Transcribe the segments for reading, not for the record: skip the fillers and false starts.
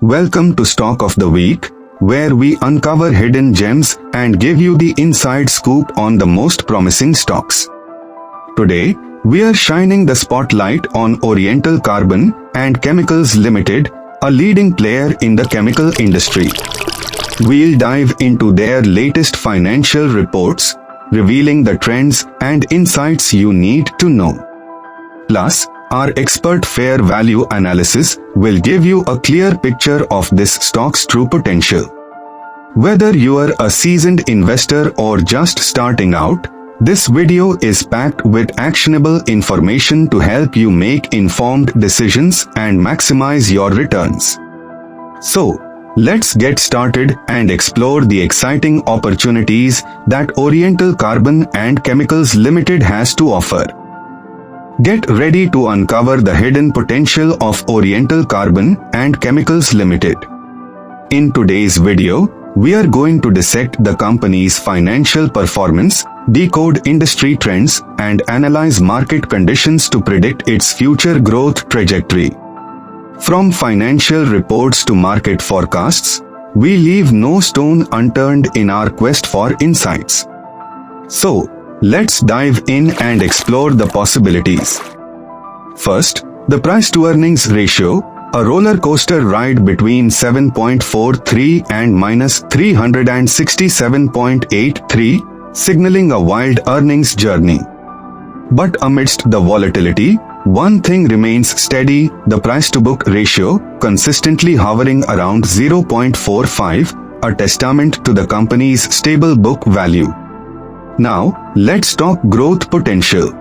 Welcome to Stock of the Week, where we uncover hidden gems and give you the inside scoop on the most promising stocks. Today, we are shining the spotlight on Oriental Carbon and Chemicals Ltd, a leading player in the chemical industry. We'll dive into their latest financial reports, revealing the trends and insights you need to know. Plus, our expert fair value analysis will give you a clear picture of this stock's true potential. Whether you are a seasoned investor or just starting out, this video is packed with actionable information to help you make informed decisions and maximize your returns. So, let's get started and explore the exciting opportunities that Oriental Carbon and Chemicals Ltd has to offer. Get ready to uncover the hidden potential of Oriental Carbon and Chemicals Ltd. In today's video, we are going to dissect the company's financial performance, decode industry trends, and analyze market conditions to predict its future growth trajectory. From financial reports to market forecasts, we leave no stone unturned in our quest for insights. So, let's dive in and explore the possibilities. First, the price-to-earnings ratio, a roller coaster ride between 7.43 and -367.83, signaling a wild earnings journey. But amidst the volatility, one thing remains steady: the price-to-book ratio, consistently hovering around 0.45, a testament to the company's stable book value. Now, let's talk growth potential.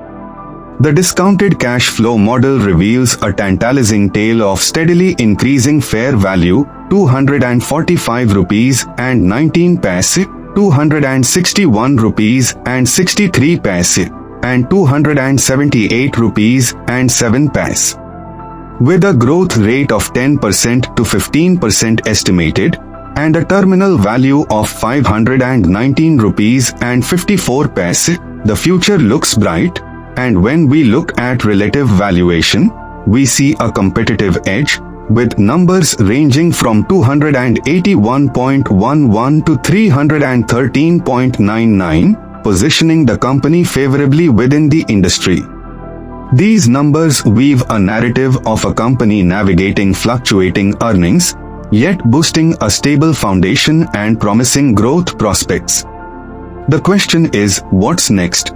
The discounted cash flow model reveals a tantalizing tale of steadily increasing fair value: ₹245.19, ₹261.63, and ₹278.07. With a growth rate of 10% to 15% estimated, and a terminal value of ₹519.54, the future looks bright. And when we look at relative valuation, we see a competitive edge, with numbers ranging from 281.11 to 313.99, positioning the company favorably within the industry. These numbers weave a narrative of a company navigating fluctuating earnings, yet boosting a stable foundation and promising growth prospects. The question is, what's next?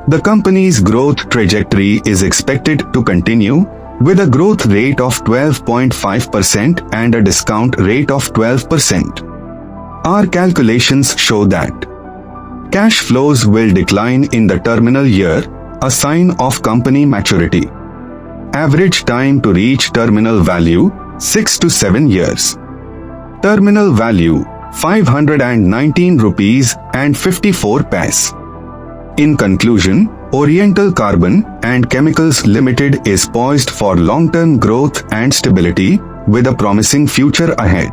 The company's growth trajectory is expected to continue, with a growth rate of 12.5% and a discount rate of 12%. Our calculations show that cash flows will decline in the terminal year, a sign of company maturity. Average time to reach terminal value: 6 to 7 years. Terminal value: ₹519.54. In conclusion, Oriental Carbon and Chemicals Ltd is poised for long-term growth and stability, with a promising future ahead.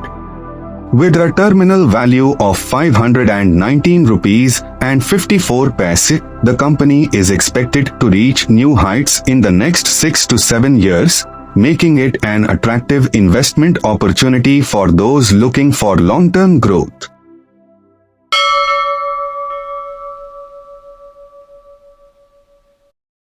With a terminal value of ₹519.54, the company is expected to reach new heights in the next 6 to 7 years, making it an attractive investment opportunity for those looking for long-term growth.